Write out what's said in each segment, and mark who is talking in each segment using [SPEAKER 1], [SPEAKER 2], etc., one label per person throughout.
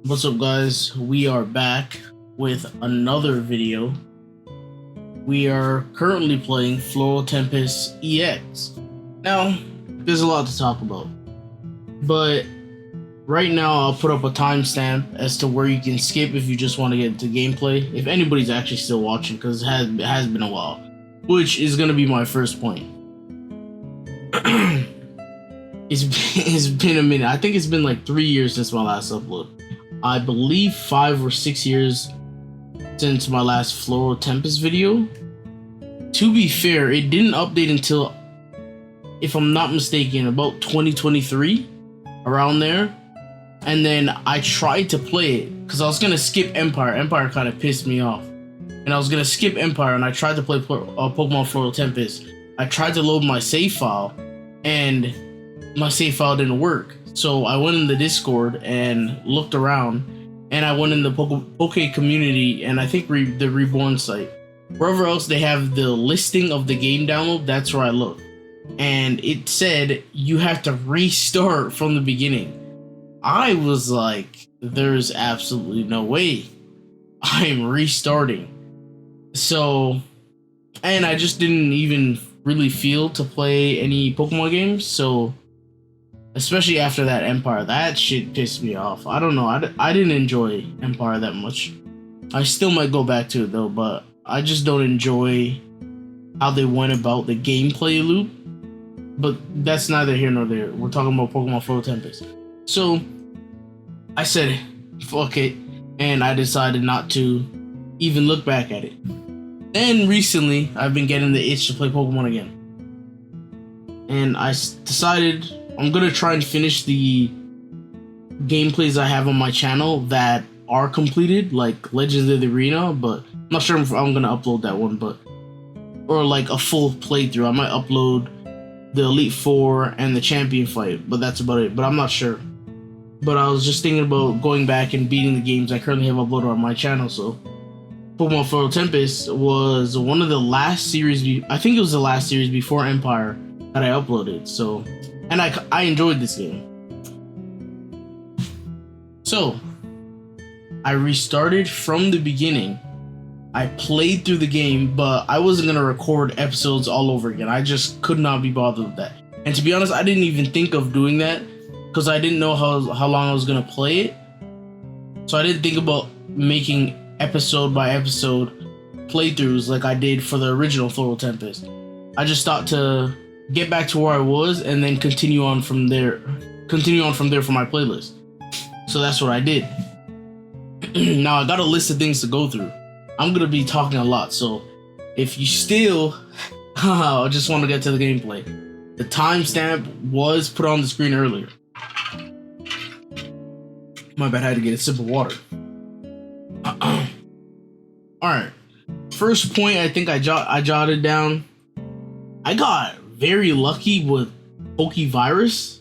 [SPEAKER 1] What's up, guys? We are back with another video. We are currently playing Floral Tempus EX. Now, there's a lot to talk about, but right now I'll put up a timestamp as to where you can skip if you just want to get into gameplay, if anybody's actually still watching, because it has been a while, which is going to be my first point. It's been a minute. I think it's been like 3 years since my last upload. I believe 5 or 6 years since my last Floral Tempus video. To be fair, it didn't update until, if I'm not mistaken, about 2023, around there. And then I tried to play it because I was gonna skip Empire. Empire kind of pissed me off, and I was gonna skip Empire, and I tried to play Pokemon Floral Tempus. I tried to load my save file, and my save file didn't work. So I went in the Discord and looked around, and I went in the Poke community, and I think the Reborn site. Wherever else they have the listing of the game download, that's where I looked. And it said you have to restart from the beginning. I was like, there's absolutely no way I'm restarting. So, and I just didn't even really feel to play any Pokemon games, so especially after that Empire, that shit pissed me off. I don't know, I didn't enjoy Empire that much. I still might go back to it though, but I just don't enjoy how they went about the gameplay loop. But that's neither here nor there. We're talking about Pokemon Floral Tempus. So I said, fuck it, and I decided not to even look back at it. Then recently, I've been getting the itch to play Pokemon again. And I decided I'm gonna try and finish the gameplays I have on my channel that are completed, like Legends of the Arena, but I'm not sure if I'm gonna upload that one, or like a full playthrough. I might upload the Elite Four and the Champion fight, but that's about it. But I'm not sure. But I was just thinking about going back and beating the games I currently have uploaded on my channel. So Pokemon Floral Tempus was one of the last series, I think it was the last series before Empire that I uploaded. So, and I enjoyed this game. So I restarted from the beginning. I played through the game, but I wasn't gonna record episodes all over again. I just could not be bothered with that. And to be honest, I didn't even think of doing that because I didn't know how long I was gonna play it. So I didn't think about making episode by episode playthroughs like I did for the original Floral Tempest. I just thought to get back to where I was and then continue on from there for my playlist. So that's what I did. Now I got a list of things to go through. I'm gonna be talking a lot, so if you still I just want to get to the gameplay. The timestamp was put on the screen earlier. My bad, I had to get a sip of water. Alright, first point I think I jotted down. I got very lucky with Pokevirus.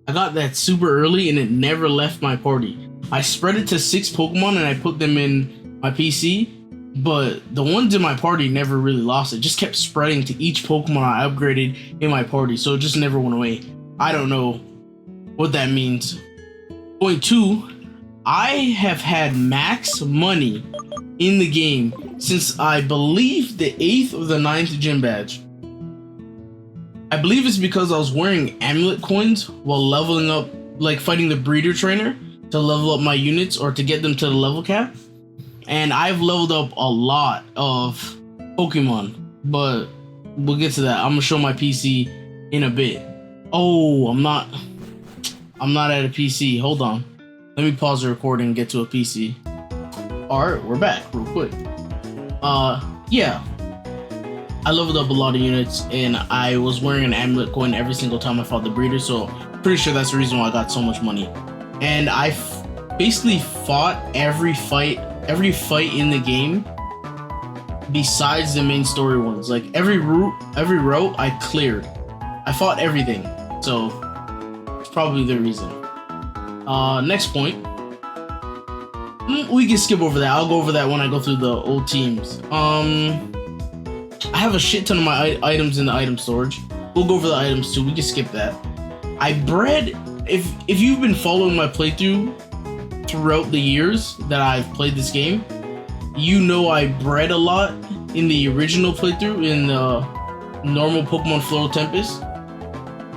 [SPEAKER 1] I got that super early and it never left my party. I spread it to 6 Pokemon and I put them in my PC, but the ones in my party never really lost. It just kept spreading to each Pokemon I upgraded in my party, so it just never went away. I don't know what that means. Point 2, I have had max money in the game since I believe the 8th or the 9th gym badge. I believe it's because I was wearing amulet coins while leveling up, like fighting the breeder trainer to level up my units or to get them to the level cap. And I've leveled up a lot of Pokemon, but we'll get to that. I'm gonna show my PC in a bit. Oh, I'm not at a PC. Hold on. Let me pause the recording and get to a PC. Alright, we're back real quick. Yeah. I leveled up a lot of units and I was wearing an amulet coin every single time I fought the breeder, so pretty sure that's the reason why I got so much money. And I basically fought every fight in the game besides the main story ones. Like every route I cleared. I fought everything, so it's probably the reason. Next point. We can skip over that. I'll go over that when I go through the old teams. I have a shit ton of my items in the item storage. We'll go over the items too. We can skip that. I bred, if you've been following my playthrough, throughout the years that I've played this game, you know I bred a lot in the original playthrough in the normal Pokemon Floral Tempus.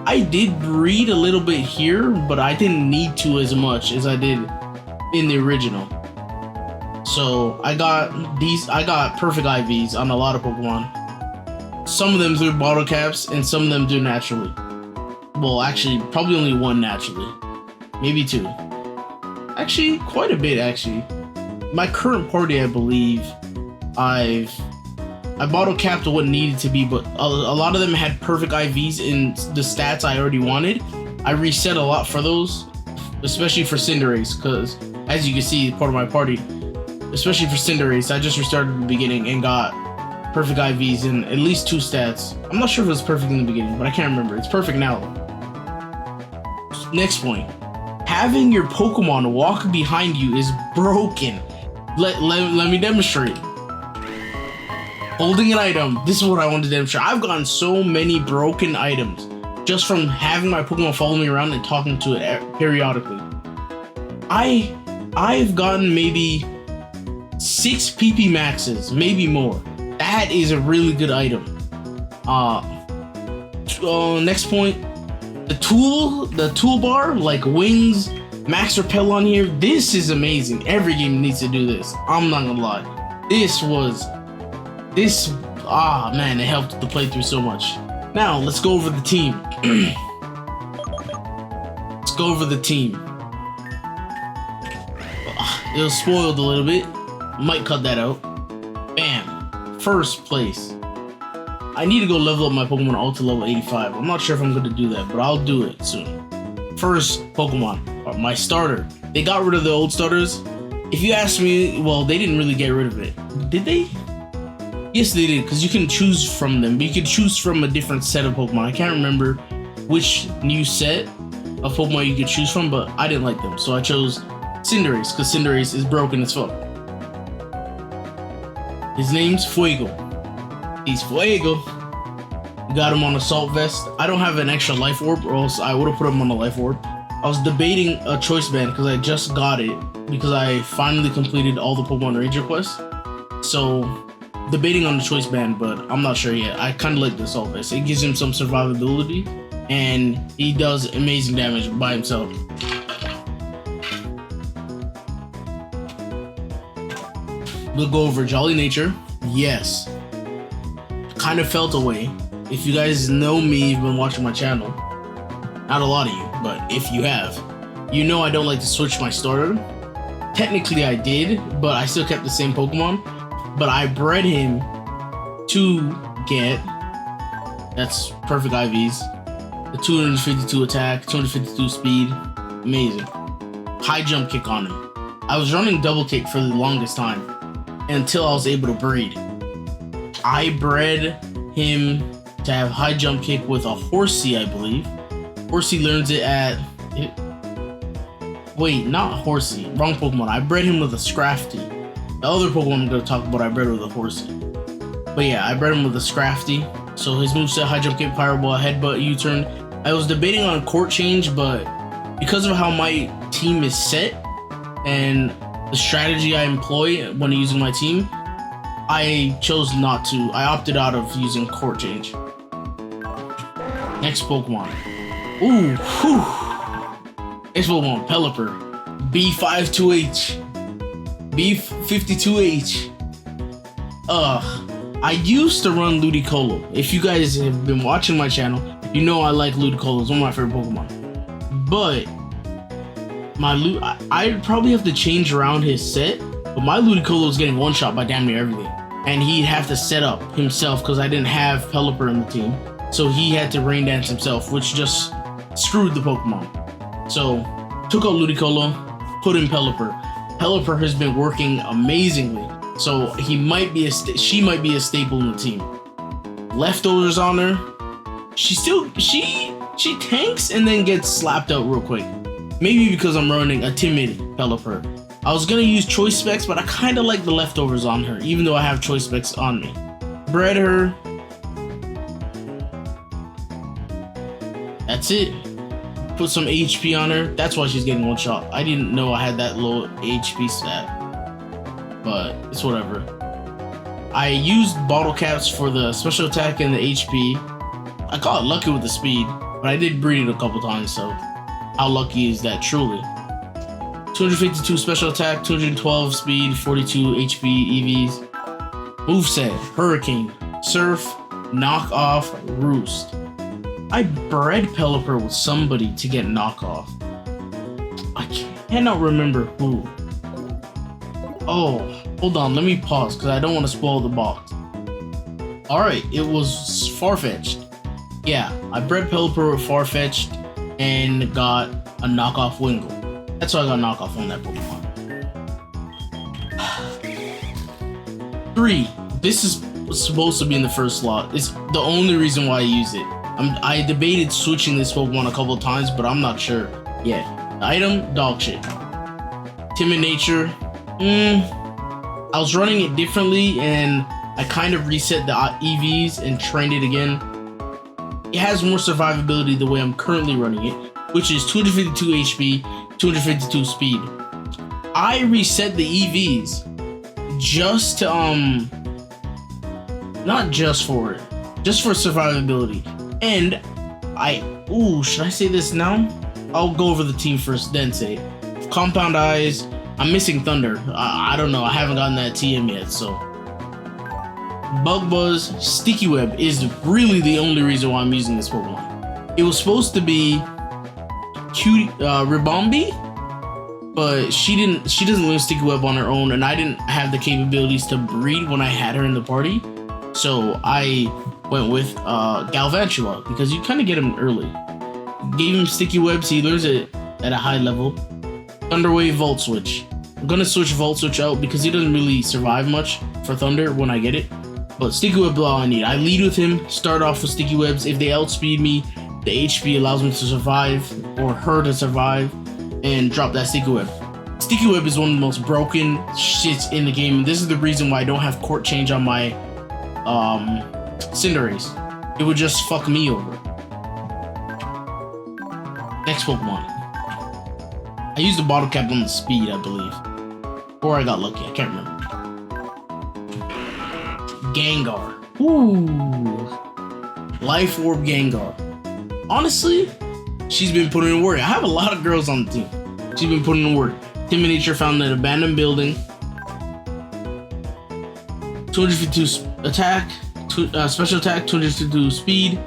[SPEAKER 1] I did breed a little bit here, but I didn't need to as much as I did in the original. So I got perfect IVs on a lot of Pokemon. Some of them through bottle caps and some of them do naturally. Well, actually, probably only one naturally. Maybe two. Actually, quite a bit, actually. My current party, I believe, I bottle capped what needed to be, but a lot of them had perfect IVs in the stats I already wanted. I reset a lot for those, especially for Cinderace, because as you can see, part of my party, especially for Cinderace, I just restarted at the beginning and got perfect IVs in at least 2 stats. I'm not sure if it was perfect in the beginning, but I can't remember. It's perfect now. Next point. Having your Pokemon walk behind you is broken. Let me demonstrate. Holding an item. This is what I wanted to demonstrate. I've gotten so many broken items just from having my Pokemon follow me around and talking to it periodically. I've gotten maybe 6 PP maxes, maybe more. That is a really good item. Next point. The toolbar, like wings, max repel on here, this is amazing. Every game needs to do this. I'm not gonna lie. Man, it helped the playthrough so much. Now, let's go over the team. Let's go over the team. It was spoiled a little bit. Might cut that out. Bam. First place. I need to go level up my Pokemon all to level 85. I'm not sure if I'm going to do that, but I'll do it soon. First Pokemon, my starter. They got rid of the old starters. If you ask me, well, they didn't really get rid of it. Did they? Yes, they did, because you can choose from them, but you can choose from a different set of Pokemon. I can't remember which new set of Pokemon you could choose from, but I didn't like them, so I chose Cinderace, because Cinderace is broken as fuck. His name's Fuego. He's Fuego. Got him on Assault Vest. I don't have an extra Life Orb, or else I would have put him on a Life Orb. I was debating a Choice Band because I just got it because I finally completed all the Pokemon Ranger quests. So, debating on the Choice Band, but I'm not sure yet. I kind of like the Assault Vest. It gives him some survivability, and he does amazing damage by himself. We'll go over Jolly Nature. Yes. Kind of felt away. If you guys know me, you've been watching my channel. Not a lot of you, but if you have, you know I don't like to switch my starter. Technically I did, but I still kept the same Pokemon. But I bred him to get, that's perfect IVs, the 252 attack, 252 speed, amazing. High jump kick on him. I was running double kick for the longest time until I was able to breed. I bred him to have high jump kick with a Horsey, I believe. Horsey learns it at... Wait, not Horsey. Wrong Pokemon. I bred him with a Scrafty. The other Pokemon I'm going to talk about, I bred with a Horsey. But yeah, I bred him with a Scrafty. So his moveset, high jump kick, Fireball, headbutt, U-turn. I was debating on court change, but because of how my team is set and the strategy I employ when using my team, I chose not to. I opted out of using court change. Next Pokemon. Ooh, whew. Next Pokemon, Pelipper. B52H. B52H. I used to run Ludicolo. If you guys have been watching my channel, you know I like Ludicolo. It's one of my favorite Pokemon. But I'd probably have to change around his set. But my Ludicolo was getting one shot by damn near everything. And he'd have to set up himself because I didn't have Pelipper in the team. So he had to rain dance himself, which just screwed the Pokemon. So, took out Ludicolo, put in Pelipper. Pelipper has been working amazingly. So she might be a staple in the team. Leftovers on her. She tanks and then gets slapped out real quick. Maybe because I'm running a timid Pelipper. I was gonna use choice specs, but I kind of like the leftovers on her, even though I have choice specs on me. Bred her. That's it. put some HP on her. That's why she's getting one shot. I didn't know I had that low HP stat, but it's whatever. I used bottle caps for the special attack and the HP. I got lucky with the speed, but I did breed it a couple times, so how lucky is that truly? 252 special attack, 212 speed, 42 HP EVs. Moveset, Hurricane, Surf, Knock Off, Roost. I bred Pelipper with somebody to get Knock Off. I cannot remember who. Oh, hold on, let me pause because I don't want to spoil the box. Alright, it was Farfetch'd. Yeah, I bred Pelipper with Farfetch'd and got a knockoff Wingull. That's why I got knockoff on that Pokemon. 3. This is supposed to be in the first slot. It's the only reason why I use it. I debated switching this Pokemon a couple of times, but I'm not sure yet. The item, dog shit. Timid Nature. I was running it differently and I kind of reset the EVs and trained it again. It has more survivability the way I'm currently running it, which is 252 HP, 252 speed. I reset the EVs just to, not just for it, just for survivability. And should I say this now? I'll go over the team first, then say it. Compound Eyes. I'm missing Thunder. I don't know. I haven't gotten that TM yet, so. Bug Buzz, Sticky Web is really the only reason why I'm using this Pokemon. It was supposed to be Ribombi, but she doesn't live Sticky Web on her own, and I didn't have the capabilities to breed when I had her in the party. So I went with Galvantula because you kind of get him early. Gave him Sticky Webs, he learns it at a high level. Thunderwave, Volt Switch. I'm gonna switch Volt Switch out because he doesn't really survive much for Thunder when I get it. But Sticky Web is all I need. I lead with him, start off with Sticky Webs. If they outspeed me, the HP allows me to survive, or her to survive, and drop that Sticky Web. Sticky Web is one of the most broken shits in the game, and this is the reason why I don't have Court Change on my Cinderace. It would just fuck me over. Next Pokemon. I used the bottle cap on the speed, I believe. Or I got lucky, I can't remember. Gengar. Ooh. Life Orb Gengar. Honestly, she's been putting in work. I have a lot of girls on the team. She's been putting in work. Timid Nature found an abandoned building. 252 attack, special attack, 252 speed.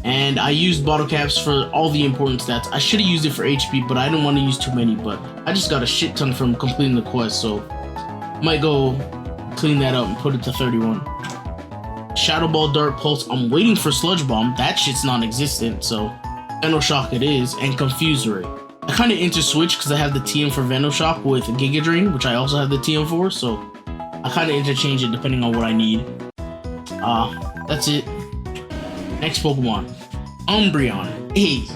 [SPEAKER 1] And I used bottle caps for all the important stats. I should have used it for HP, but I didn't want to use too many. But I just got a shit ton from completing the quest, so might go clean that up and put it to 31. Shadow Ball, Dart Pulse. I'm waiting for Sludge Bomb. That shit's non-existent, so Venoshock it is, and Confuse Ray. I kind of interswitch because I have the TM for Venoshock with Giga Drain, which I also have the TM for, so I kind of interchange it depending on what I need. That's it. Next Pokemon, Umbreon. Hey.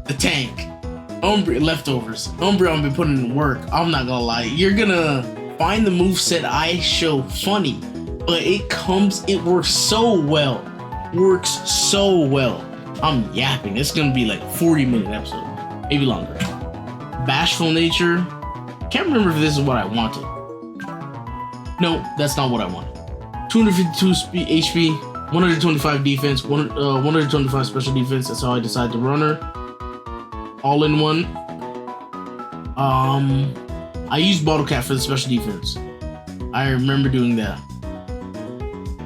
[SPEAKER 1] The tank. Leftovers. Umbreon been putting in work. I'm not gonna lie. You're gonna find the moveset I show funny, but it works so well. I'm yapping. It's gonna be like a 40-minute episode, maybe longer. Bashful Nature. Can't remember if this is what I wanted. No, that's not what I wanted. 252 HP, 125 defense, 125 special defense. That's how I decided to run her. All in one. I used Bottle Cap for the special defense. I remember doing that.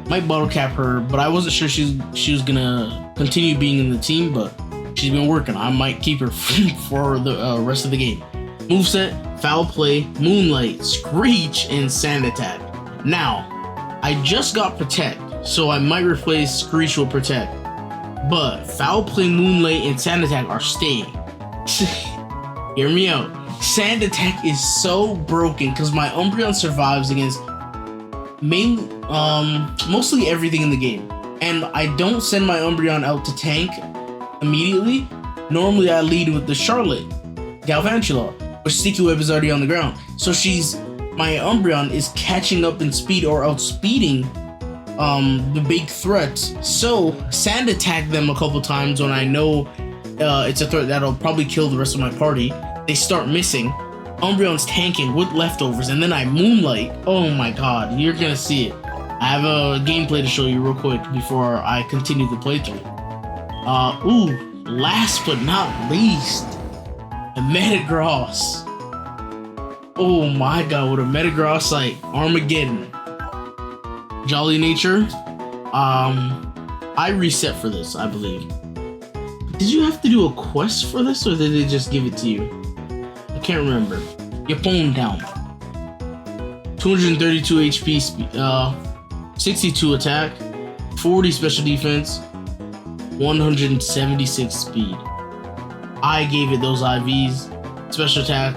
[SPEAKER 1] Might Bottle Cap her, but I wasn't sure she was gonna continue being in the team, but she's been working. I might keep her for the rest of the game. Moveset, Foul Play, Moonlight, Screech, and Sand Attack. Now, I just got Protect, so I might replace Screech with Protect. But Foul Play, Moonlight, and Sand Attack are staying. Hear me out. Sand Attack is so broken because my Umbreon survives against mostly everything in the game. And I don't send my Umbreon out to tank immediately. Normally I lead with the Charlotte, Galvantula, which Sticky Web is already on the ground. So my Umbreon is catching up in speed or outspeeding the big threats. So Sand attacked them a couple times when I know it's a threat that'll probably kill the rest of my party. They start missing. Umbreon's tanking with leftovers, and then I Moonlight. Oh my god, you're gonna see it. I have a gameplay to show you real quick before I continue the playthrough. Last but not least, a Metagross. Oh my god, with a Metagross like Armageddon. Jolly Nature. I reset for this, I believe. Did you have to do a quest for this, or did they just give it to you? I can't remember. Your phone down. 232 HP, 62 attack, 40 special defense, 176 speed. I gave it those IVs. Special attack,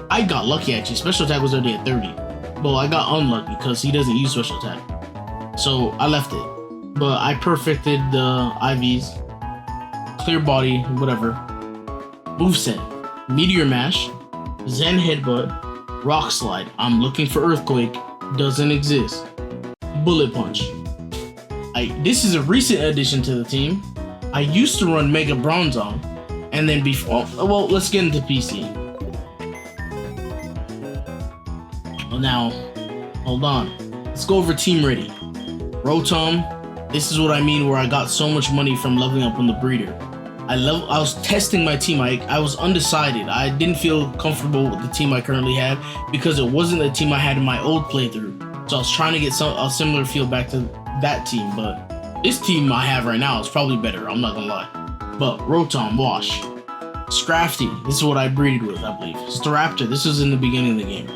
[SPEAKER 1] I got lucky actually. Special attack was already at 30. But I got unlucky because he doesn't use special attack. So I left it. But I perfected the IVs. Clear body, whatever. Moveset. Meteor Mash. Zen Headbutt. Rock Slide. I'm looking for Earthquake. Doesn't exist. Bullet Punch. This is a recent addition to the team. I used to run Mega Bronzong. And then before... well, let's get into PC. Well, now, hold on. Let's go over Team Ready. Rotom. This is what I mean where I got so much money from leveling up on the breeder. I was testing my team. I was undecided. I didn't feel comfortable with the team I currently have because it wasn't the team I had in my old playthrough. So I was trying to get a similar feel back to that team, but this team I have right now is probably better, I'm not gonna lie. But Rotom, Wash. Scrafty, this is what I breeded with, I believe. Staraptor, this was in the beginning of the game.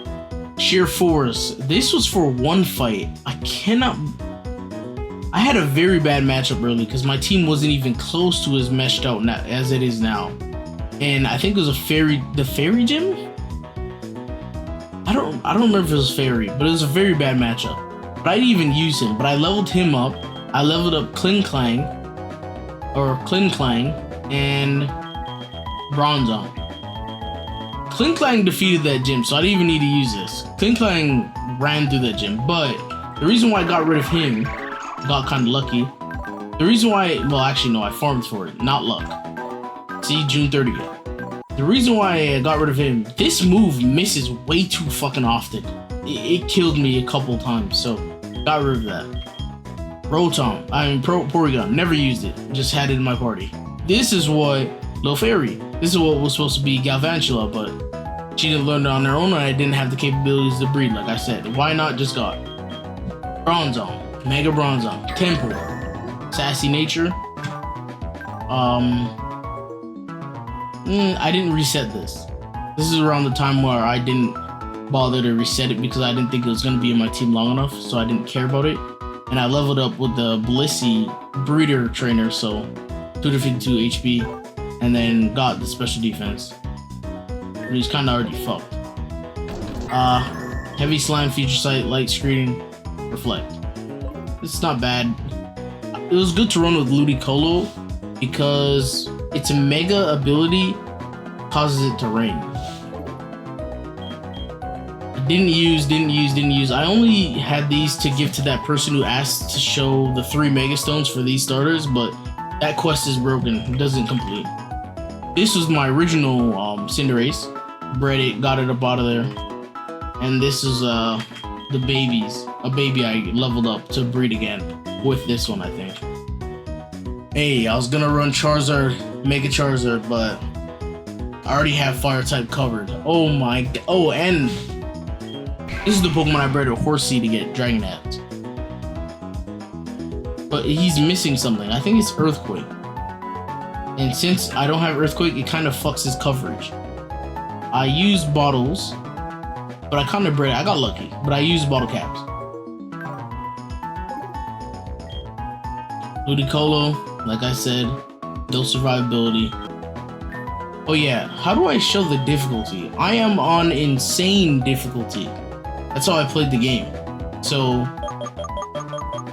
[SPEAKER 1] Sheer Force, this was for one fight. I had a very bad matchup early because my team wasn't even close to as meshed out as it is now. And I think it was the Fairy Gym? I don't remember if it was Fairy, but it was a very bad matchup. But I didn't even use him, but I leveled him up. I leveled up Klinklang, and Bronzong. Klinklang defeated that gym, so I didn't even need to use this. Klinklang ran through that gym, but the reason why I got rid of him, got kind of lucky. The reason why, well actually no, I farmed for it, not luck. See, June 30th. The reason why I got rid of him, this move misses way too fucking often. It killed me a couple times, so got rid of that. Rotom, Porygon, never used it, just had it in my party. This is what, Lil Fairy, this is what was supposed to be Galvantula, but she didn't learn it on her own and I didn't have the capabilities to breed, like I said. Why not just got Bronzong, Mega Bronzong, Tempus, Sassy Nature. I didn't reset this. This is around the time where I didn't bother to reset it because I didn't think it was going to be in my team long enough, so I didn't care about it. And I leveled up with the Blissey breeder trainer, so 252 HP, and then got the special defense. But he's kind of already fucked. Heavy Slime, Feature Sight, Light Screen, Reflect. It's not bad. It was good to run with Ludicolo because its mega ability causes it to rain. Didn't use. I only had these to give to that person who asked to show the 3 Mega Stones for these starters, but that quest is broken. It doesn't complete. This was my original Cinderace. Bred it, got it up out of there. And this is the babies. A baby I leveled up to breed again with this one, I think. Hey, I was gonna run Charizard, Mega Charizard, but I already have Fire type covered. Oh my god. Oh, and this is the Pokemon I bred a Horsea to get Dragonite. But he's missing something. I think it's Earthquake. And since I don't have Earthquake, it kind of fucks his coverage. I used bottles, but I kind of bred it. I got lucky, but I used bottle caps. Ludicolo, like I said, no survivability. Oh yeah, how do I show the difficulty? I am on insane difficulty. That's how I played the game. So,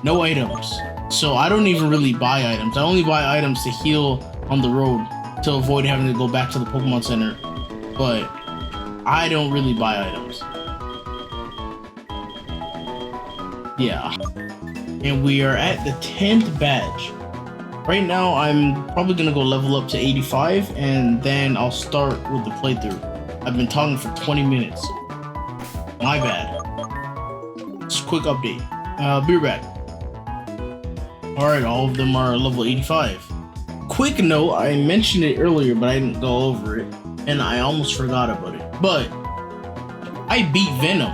[SPEAKER 1] no items. So I don't even really buy items. I only buy items to heal on the road to avoid having to go back to the Pokemon Center. But I don't really buy items. Yeah. and we are at the 10th badge. Right now, I'm probably gonna go level up to 85, and then I'll start with the playthrough. I've been talking for 20 minutes. My bad. Just a quick update. Be right back. Alright, all of them are level 85. Quick note, I mentioned it earlier, but I didn't go over it, and I almost forgot about it. But I beat Venom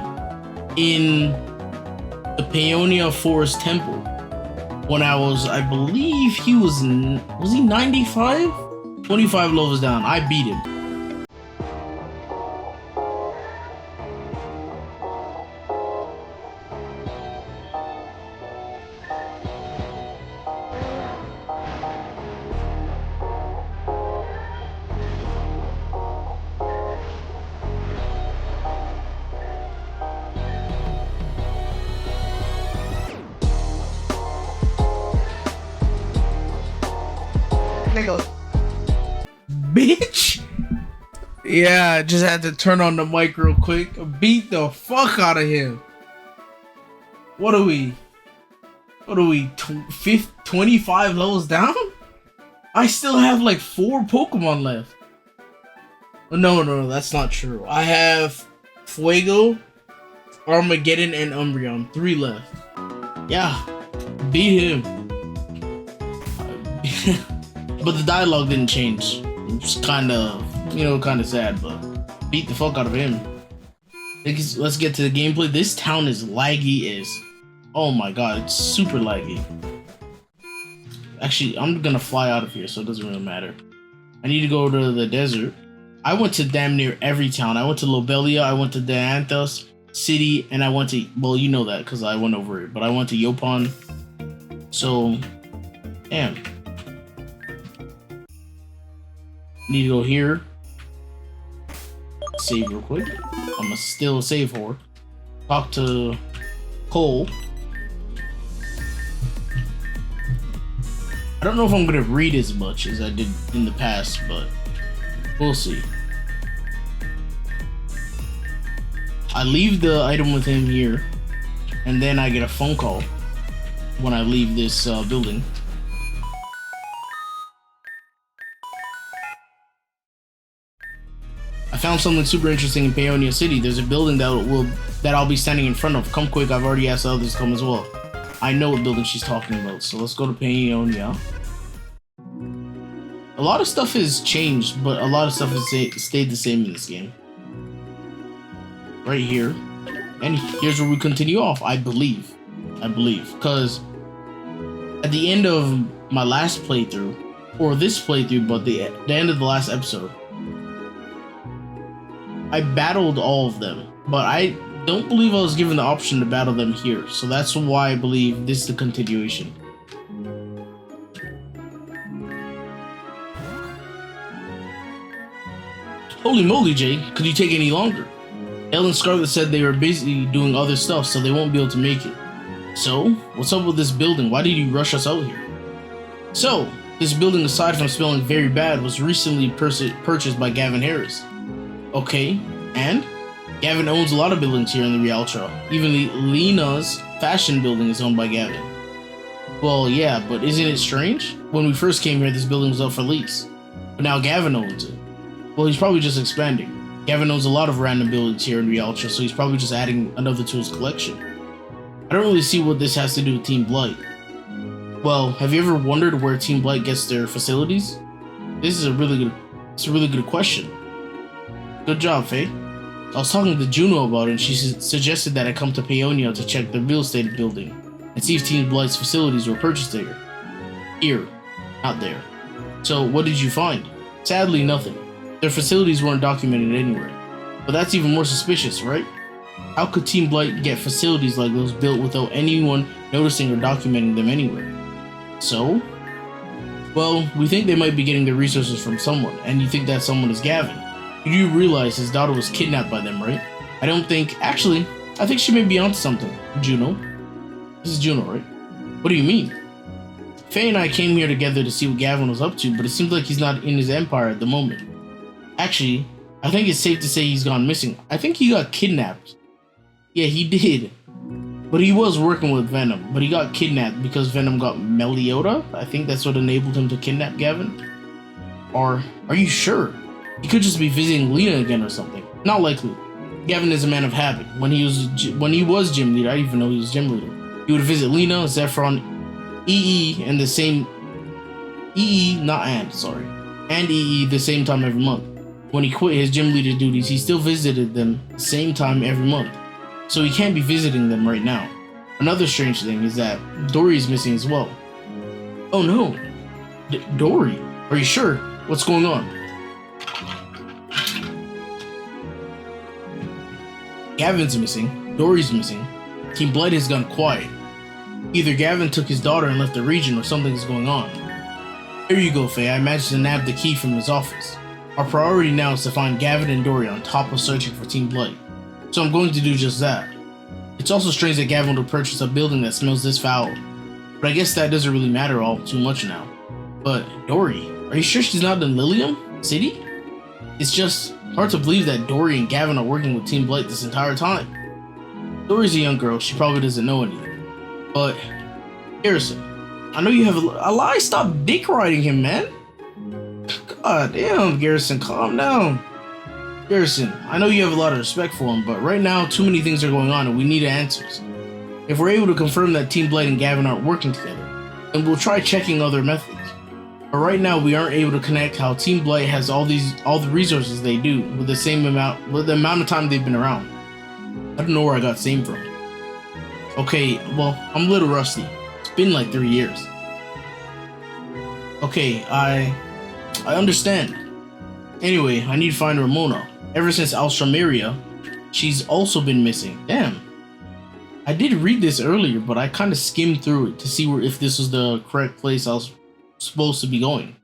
[SPEAKER 1] in the Paeonia Forest Temple when I believe he was he 95? 25 levels down. I beat him. Bitch! Yeah, just had to turn on the mic real quick. Beat the fuck out of him. What are we? 25 levels down? I still have like 4 Pokemon left. No, that's not true. I have Fuego, Armageddon, and Umbreon. 3 left. Yeah, beat him. But the dialogue didn't change. It's kind of, kind of sad, but beat the fuck out of him. Let's get to the gameplay. This town is laggy as, oh my god, it's super laggy. Actually, I'm gonna fly out of here, so it doesn't really matter. I need to go to the desert. I went to damn near every town. I went to Lobelia, I went to Dianthus City, and I went to, well, you know that because I went over it, but I went to Yopon. So, damn. Need to go here. Save real quick. I'm gonna still save whore. Talk to Cole. I don't know if I'm gonna read as much as I did in the past, but we'll see. I leave the item with him here, and then I get a phone call when I leave this building. I found something super interesting in Paeonia City. There's a building that I'll be standing in front of. Come quick, I've already asked others to come as well. I know what building she's talking about, so let's go to Paeonia. A lot of stuff has changed, but a lot of stuff has stayed the same in this game. Right here. And here's where we continue off, I believe. Because at the end of my last playthrough, or this playthrough, but the end of the last episode, I battled all of them, but I don't believe I was given the option to battle them here, so that's why I believe this is the continuation. Holy moly, Jay, could you take any longer? Elle and Scarlet said they were busy doing other stuff, so they won't be able to make it. So, what's up with this building? Why did you rush us out here? So, this building, aside from smelling very bad, was recently purchased by Gavin Harris. Okay, and? Gavin owns a lot of buildings here in the Realtra. Even Lena's fashion building is owned by Gavin. Well, yeah, but isn't it strange? When we first came here, this building was up for lease. But now Gavin owns it. Well, he's probably just expanding. Gavin owns a lot of random buildings here in Realtra, so he's probably just adding another to his collection. I don't really see what this has to do with Team Blight. Well, have you ever wondered where Team Blight gets their facilities? This is a really good question. Good job, Faye. I was talking to Juno about it, and she suggested that I come to Paeonia to check the real estate building and see if Team Blight's facilities were purchased there. Here, not there. So, what did you find? Sadly, nothing. Their facilities weren't documented anywhere. But that's even more suspicious, right? How could Team Blight get facilities like those built without anyone noticing or documenting them anywhere? So? Well, we think they might be getting their resources from someone, and you think that someone is Gavin. You do realize his daughter was kidnapped by them, right? Actually, I think she may be onto something. Juno. This is Juno, right? What do you mean? Faye and I came here together to see what Gavin was up to, but it seems like he's not in his empire at the moment. Actually, I think it's safe to say he's gone missing. I think he got kidnapped. Yeah, he did. But he was working with Venom, but he got kidnapped because Venom got Melioda. I think that's what enabled him to kidnap Gavin. Or are you sure? He could just be visiting Lena again or something. Not likely. Gavin is a man of habit. When he was gym leader, I didn't even know he was gym leader. He would visit Lena, Zephron, EE, and the same EE, not and EE the same time every month. When he quit his gym leader duties, he still visited them the same time every month. So he can't be visiting them right now. Another strange thing is that Dory is missing as well. Oh no, Dory, are you sure? What's going on? Gavin's missing, Dory's missing, Team Blight has gone quiet. Either Gavin took his daughter and left the region or something is going on. Here you go, Faye, I managed to nab the key from his office. Our priority now is to find Gavin and Dory on top of searching for Team Blight. So I'm going to do just that. It's also strange that Gavin would purchase a building that smells this foul. But I guess that doesn't really matter all too much now. But Dory, are you sure she's not in Lilium City? It's just hard to believe that Dory and Gavin are working with Team Blight this entire time. Dory's a young girl, she probably doesn't know anything. But, Garrison, I know you have a lie. Stop dick riding him, man. God damn, Garrison, calm down. Garrison, I know you have a lot of respect for him, but right now too many things are going on and we need answers. If we're able to confirm that Team Blight and Gavin aren't working together, then we'll try checking other methods. But right now we aren't able to connect how Team Blight has all the resources they do with the amount of time they've been around. I don't know where I got same from. Okay, well, I'm a little rusty. It's been like 3 years. Okay, I understand. Anyway, I need to find Ramona. Ever since Alstramaria, she's also been missing. Damn. I did read this earlier, but I kind of skimmed through it to see if this was the correct place I was supposed to be going.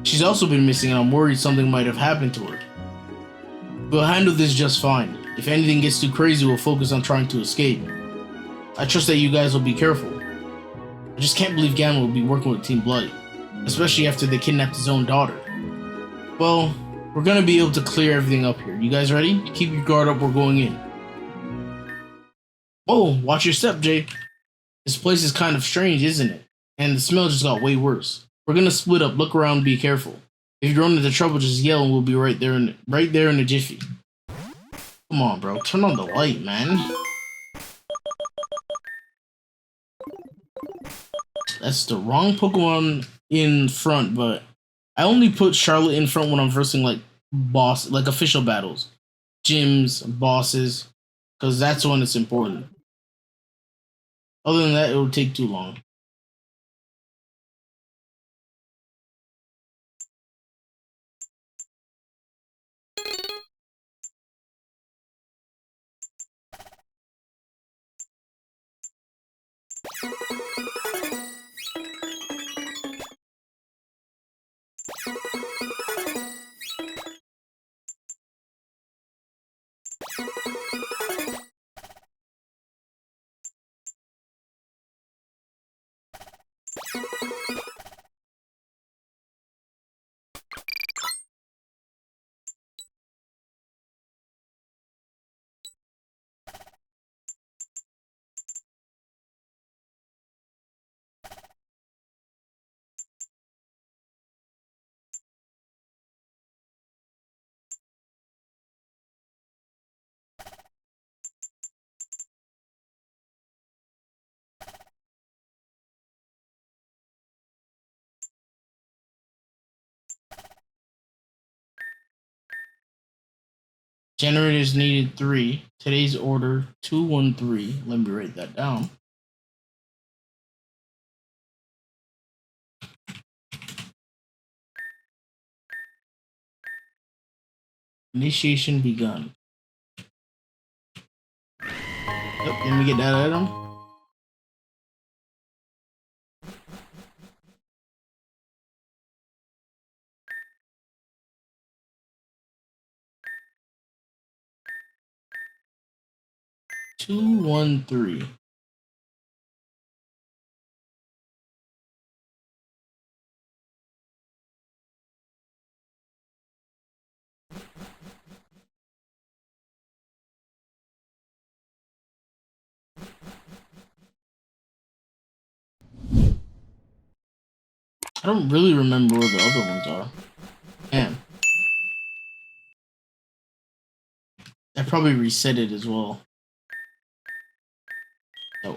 [SPEAKER 1] She's also been missing and I'm worried something might have happened to her. We'll handle this just fine. If anything gets too crazy, we'll focus on trying to escape. I trust that you guys will be careful. I just can't believe Gavin will be working with Team Blight, especially after they kidnapped his own daughter. Well, we're gonna be able to clear everything up here. You guys ready? Keep your guard up, we're going in. Whoa, watch your step, Jay. This place is kind of strange, isn't it? And the smell just got way worse. We're gonna split up, look around, be careful. If you run into trouble, just yell and we'll be right there in a jiffy. Come on, bro, turn on the light, man. That's the wrong Pokemon in front, but I only put Charlotte in front when I'm versing like official battles, gyms, bosses, because that's when it's important. Other than that, it would take too long. Generators needed 3. Today's order 213. Let me write that down. Initiation begun. Yep, let me get that item. Two, 1, 3. I don't really remember where the other ones are. Damn. I probably reset it as well. Oh.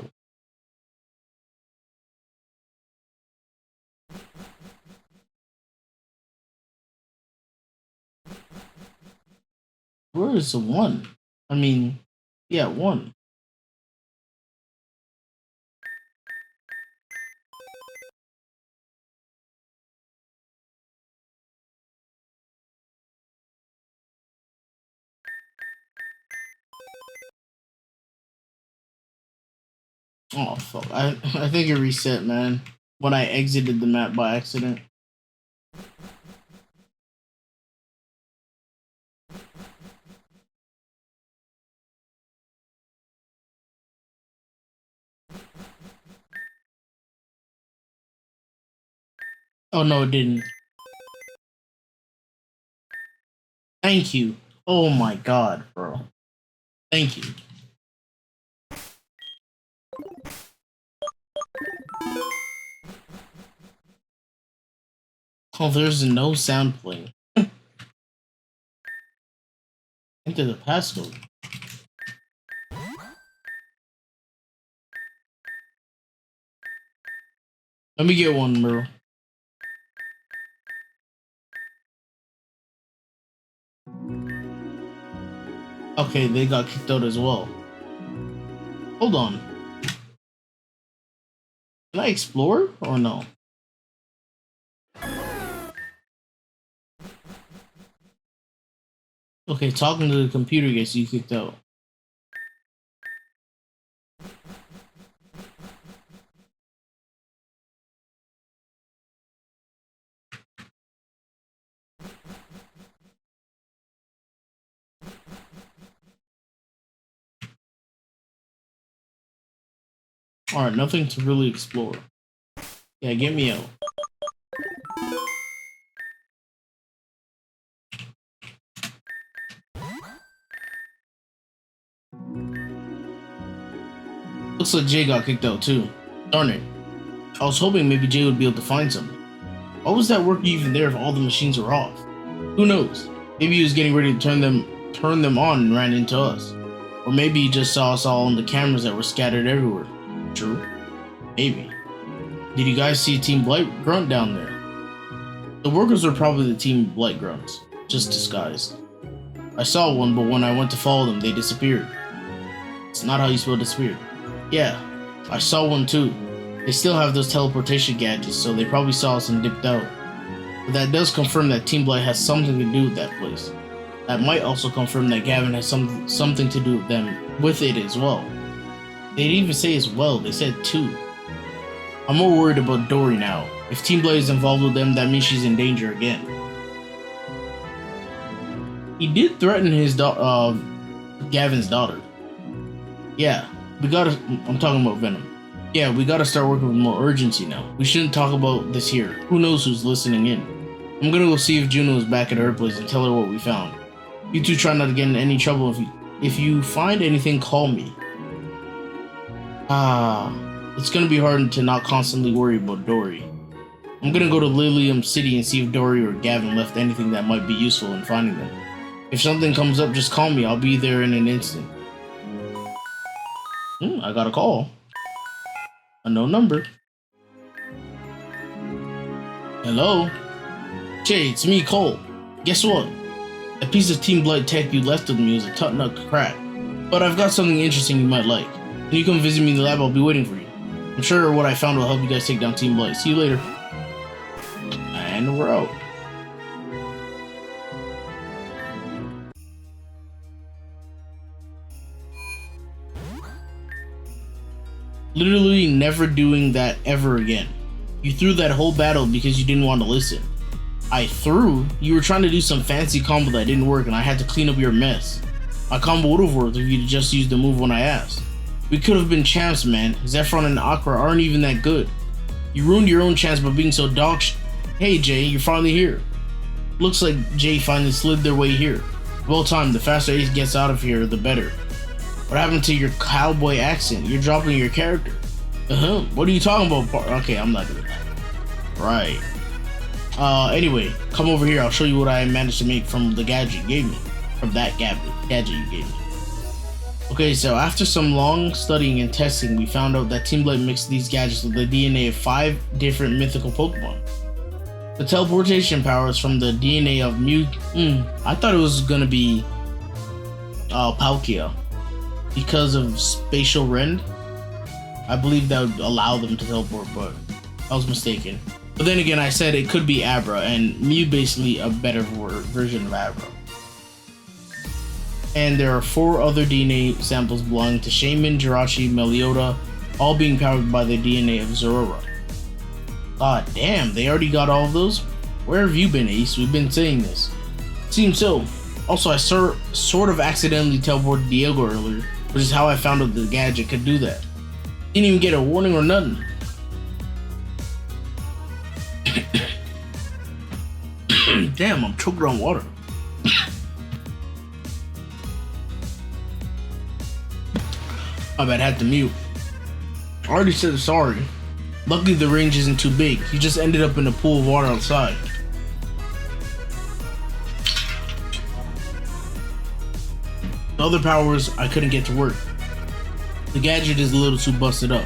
[SPEAKER 1] Where is the 1? I mean, yeah, 1. Oh fuck! I think it reset, man. When I exited the map by accident. Oh no, it didn't. Thank you. Oh my god, bro. Thank you. Oh, there's no sound playing. Enter the passcode. Let me get one, bro. Okay, they got kicked out as well. Hold on. Can I explore or no? Okay, talking to the computer gets you kicked out. Alright, nothing to really explore. Yeah, get me out. Looks like Jay got kicked out too. Darn it. I was hoping maybe Jay would be able to find something. Why was that worker even there if all the machines were off? Who knows? Maybe he was getting ready to turn them on and ran into us. Or maybe he just saw us all on the cameras that were scattered everywhere. True. Maybe. Did you guys see Team Blight Grunt down there? The workers were probably the Team Blight Grunts, just disguised. I saw one, but when I went to follow them, they disappeared. It's not how you spell disappeared. Yeah, I saw one too. They still have those teleportation gadgets, so they probably saw us and dipped out. But that does confirm that Team Blight has something to do with that place. That might also confirm that Gavin has something to do with it as well. They didn't even say as well, they said two. I'm more worried about Dory now. If Team Blight is involved with them, that means she's in danger again. He did threaten his Gavin's daughter. Yeah, I'm talking about Venom. Yeah, we gotta start working with more urgency now. We shouldn't talk about this here. Who knows who's listening in? I'm gonna go see if Juno is back at her place and tell her what we found. You two try not to get in any trouble. If you find anything, call me. It's gonna be hard to not constantly worry about Dory. I'm gonna go to Lilium City and see if Dory or Gavin left anything that might be useful in finding them. If something comes up, just call me. I'll be there in an instant. I got a call. Unknown number. Hello? Jay, it's me, Cole. Guess what? That piece of Team Blight tech you left with me was a tut-nut crap. But I've got something interesting you might like. When you come visit me in the lab, I'll be waiting for you. I'm sure what I found will help you guys take down Team Blight. See you later. And we're out. Literally never doing that ever again. You threw that whole battle because you didn't want to listen. I threw? You were trying to do some fancy combo that didn't work and I had to clean up your mess. My combo would have worked if you'd just used the move when I asked. We could have been champs, man. Zephron and Aqua aren't even that good. You ruined your own chance by being so dog shit. Hey Jay, you're finally here. Looks like Jay finally slid their way here. Well timed, the faster Ace gets out of here, the better. What happened to your cowboy accent? You're dropping your character. What are you talking about? Okay, I'm not doing that. Right. Anyway, come over here. I'll show you what I managed to make from the gadget you gave me. From that gadget you gave me. Okay, so after some long studying and testing, we found out that Team Blight mixed these gadgets with the DNA of 5 different mythical Pokemon. The teleportation power is from the DNA of Mew. I thought it was gonna be Palkia because of Spatial Rend. I believe that would allow them to teleport, but I was mistaken. But then again, I said it could be Abra, and Mew basically a better version of Abra. And there are 4 other DNA samples belonging to Shaman, Jirachi, Meliota, all being powered by the DNA of Zorora. Ah, damn, they already got all of those? Where have you been, Ace? We've been saying this. Seems so. Also, I sort of accidentally teleported Diego earlier, which is how I found out the gadget could do that. Didn't even get a warning or nothing. Damn, I'm choked on water. My bad, had to mute. I already said sorry. Luckily the range isn't too big. He just ended up in a pool of water outside. The other powers I couldn't get to work. The gadget is a little too busted up.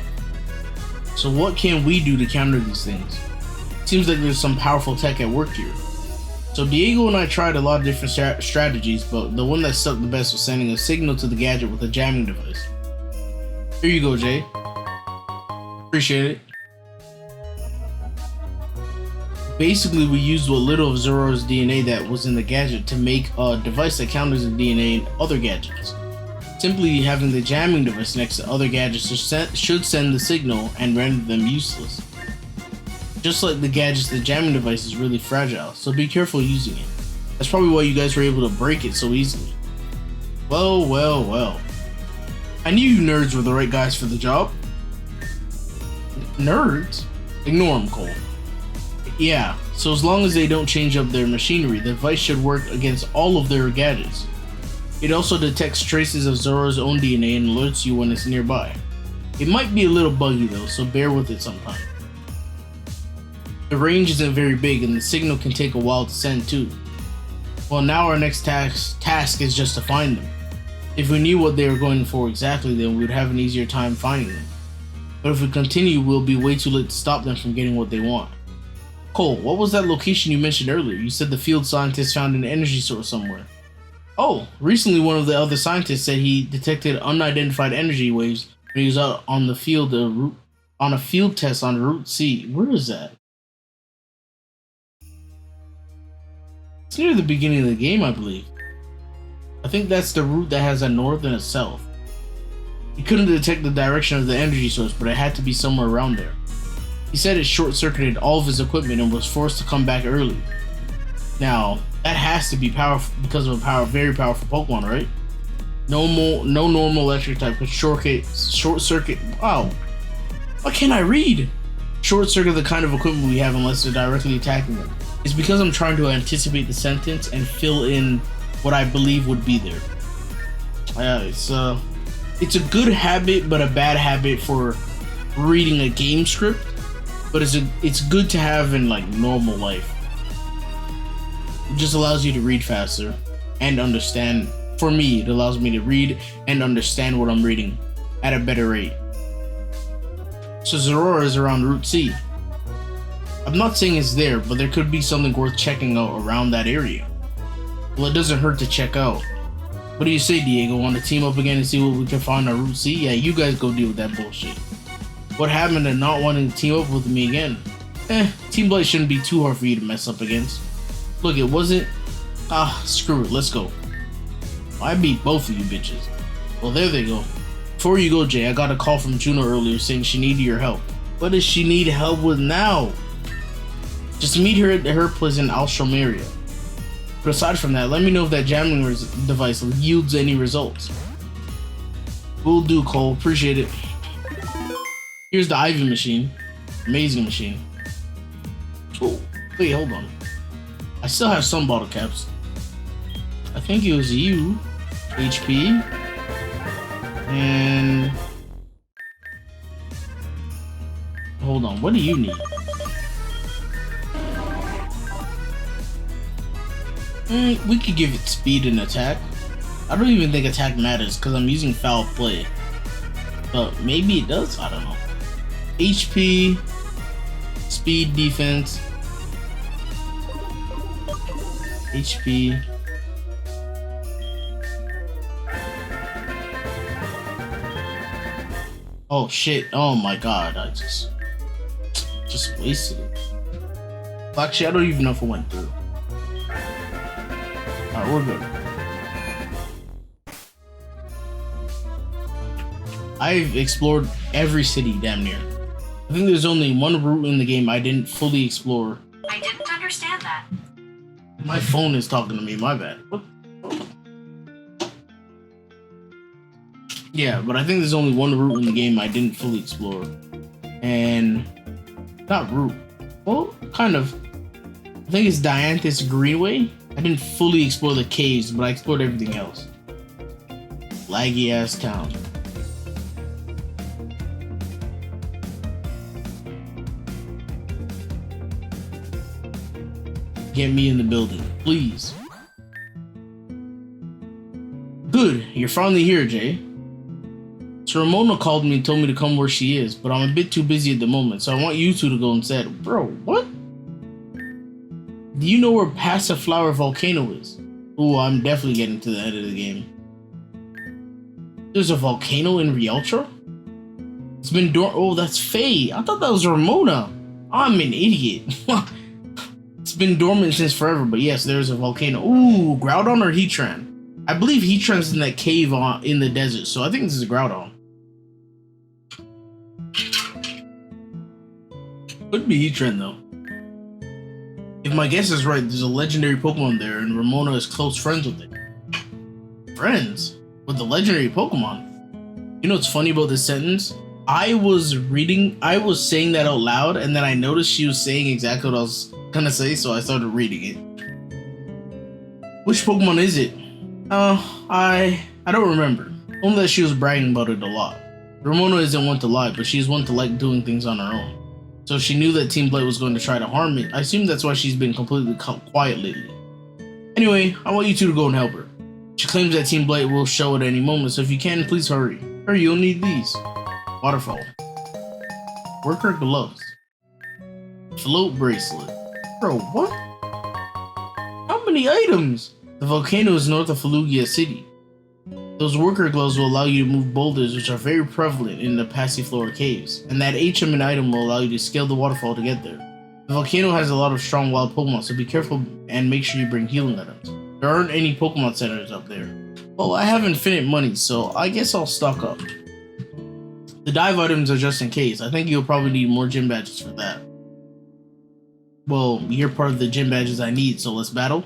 [SPEAKER 1] So what can we do to counter these things? Seems like there's some powerful tech at work here. So Diego and I tried a lot of different strategies, but the one that stuck the best was sending a signal to the gadget with a jamming device. Here you go, Jay. Appreciate it. Basically, we used what little of Zoro's DNA that was in the gadget to make a device that counters the DNA in other gadgets. Simply having the jamming device next to other gadgets should send the signal and render them useless. Just like the gadgets, the jamming device is really fragile, so be careful using it. That's probably why you guys were able to break it so easily. Well. I knew you nerds were the right guys for the job. Nerds? Ignore them, Cole. Yeah, so as long as they don't change up their machinery, the device should work against all of their gadgets. It also detects traces of Zoro's own DNA and alerts you when it's nearby. It might be a little buggy though, so bear with it sometime. The range isn't very big and the signal can take a while to send too. Well, now our next task is just to find them. If we knew what they were going for exactly, then we would have an easier time finding them. But if we continue, we'll be way too late to stop them from getting what they want. Cole, what was that location you mentioned earlier? You said the field scientist found an energy source somewhere. Oh, recently one of the other scientists said he detected unidentified energy waves when he was out on the field on a field test on Route C. Where is that? It's near the beginning of the game, I believe. I think that's the route that has a north and a south. He couldn't detect the direction of the energy source, but it had to be somewhere around there. He said it short-circuited all of his equipment and was forced to come back early. Now, that has to be powerful because of a very powerful Pokemon, right? No normal electric type could short-circuit. Wow. Why can't I read? Short-circuit the kind of equipment we have unless they're directly attacking them. It's because I'm trying to anticipate the sentence and fill in what I believe would be there. It's a good habit, but a bad habit for reading a game script. But it's good to have in like normal life. It just allows you to read faster and understand. For me, it allows me to read and understand what I'm reading at a better rate. So Zorora is around Route C. I'm not saying it's there, but there could be something worth checking out around that area. Well, it doesn't hurt to check out. What do you say, Diego? Want to team up again and see what we can find on Route C? Yeah, you guys go deal with that bullshit. What happened to not wanting to team up with me again? Team Blight shouldn't be too hard for you to mess up against. Look, it wasn't... screw it, let's go. I beat both of you bitches. Well, there they go. Before you go, Jay, I got a call from Juno earlier saying she needed your help. What does she need help with now? Just meet her at her place in Alstrom area. But aside from that, let me know if that jamming device yields any results. Will do, Cole. Appreciate it. Here's the Ivy machine. Amazing machine. Oh, wait, hold on. I still have some bottle caps. I think it was you. HP. And... hold on, what do you need? We could give it speed and attack. I don't even think attack matters because I'm using foul play. But maybe it does, I don't know. HP, speed, defense. HP. Oh shit, oh my god, I just wasted it. Actually, I don't even know if it went through. Alright, we're good. I've explored every city, damn near. I think there's only one route in the game I didn't fully explore.
[SPEAKER 2] I didn't understand that.
[SPEAKER 1] My phone is talking to me, my bad. What? Yeah, but I think there's only one route in the game I didn't fully explore. And... not route. Well, kind of. I think it's Dianthus Greenway. I didn't fully explore the caves, but I explored everything else. Laggy ass town. Get me in the building, please. Good, you're finally here, Jay. So Ramona called me and told me to come where she is, but I'm a bit too busy at the moment, so I want you two to go instead. Bro, what? Do you know where Passiflower Volcano is? Ooh, I'm definitely getting to the end of the game. There's a volcano in Rialtra? It's been oh, that's Faye. I thought that was Ramona. I'm an idiot. It's been dormant since forever, but yes, there's a volcano. Ooh, Groudon or Heatran? I believe Heatran's in that cave in the desert, so I think this is a Groudon. Could be Heatran though. If my guess is right, there's a legendary Pokemon there, and Ramona is close friends with it. Friends? With the legendary Pokemon? You know what's funny about this sentence? I was saying that out loud, and then I noticed she was saying exactly what I was gonna say, so I started reading it. Which Pokemon is it? I don't remember. Only that she was bragging about it a lot. Ramona isn't one to lie, but she's one to like doing things on her own. So she knew that Team Blight was going to try to harm me. I assume that's why she's been completely quiet lately. Anyway, I want you two to go and help her. She claims that Team Blight will show at any moment, so if you can, please hurry. Hurry, you'll need these. Waterfall. Worker gloves. Float bracelet. Bro, what? How many items? The volcano is north of Falugia City. Those worker gloves will allow you to move boulders, which are very prevalent in the Passiflora caves, and that HM item will allow you to scale the waterfall to get there. The volcano has a lot of strong wild Pokemon, so be careful and make sure you bring healing items. There aren't any Pokemon centers up there. Well, I have infinite money, so I guess I'll stock up. The dive items are just in case. I think you'll probably need more gym badges for that. Well, you're part of the gym badges I need, so let's battle.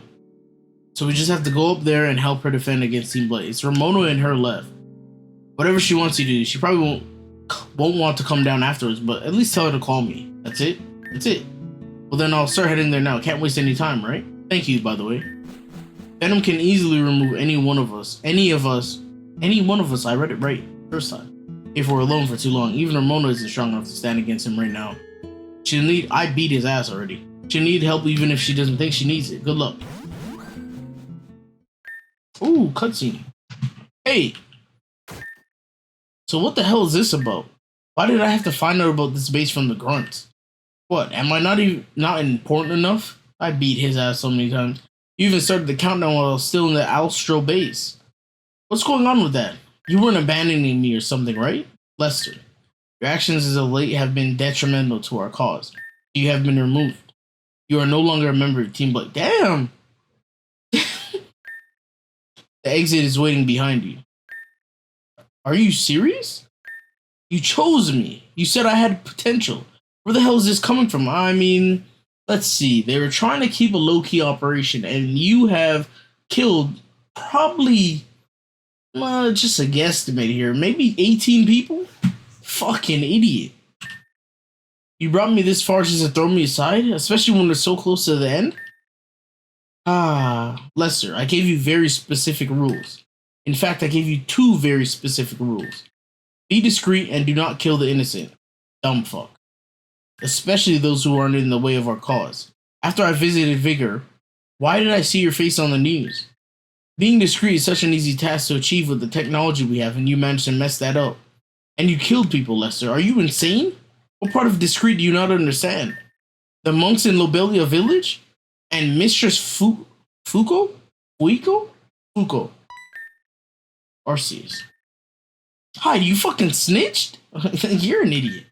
[SPEAKER 1] So we just have to go up there and help her defend against Team Blight. It's Ramona and her left. Whatever she wants you to do, she probably won't want to come down afterwards, but at least tell her to call me. That's it? That's it. Well then I'll start heading there now. Can't waste any time, right? Thank you, by the way. Venom can easily remove any one of us, I read it right first time. If we're alone for too long, even Ramona isn't strong enough to stand against him right now. I beat his ass already. She'll need help even if she doesn't think she needs it. Good luck. Ooh, cutscene. Hey! So what the hell is this about? Why did I have to find out about this base from the grunts? What, am I not important enough? I beat his ass so many times. You even started the countdown while I was still in the Alstro base. What's going on with that? You weren't abandoning me or something, right? Lester, your actions as of late have been detrimental to our cause. You have been removed. You are no longer a member of Team Blight. Damn! The exit is waiting behind you. Are you serious? You chose me. You said I had potential. Where the hell is this coming from? I mean, let's see. They were trying to keep a low-key operation, and you have killed probably, just a guesstimate here, maybe 18 people? Fucking idiot. You brought me this far just to throw me aside, especially when we're so close to the end? Lester, I gave you very specific rules. In fact, I gave you 2 very specific rules. Be discreet and do not kill the innocent. Dumb fuck. Especially those who aren't in the way of our cause. After I visited Vigor, Why did I see your face on the news? Being discreet is such an easy task to achieve with the technology we have, and you managed to mess that up. And you killed people, Lester. Are you insane? What part of discreet do you not understand? The monks in Lobelia village? And Mistress Fuko? Fuko. Arceus. Hi, you fucking snitched? You're an idiot.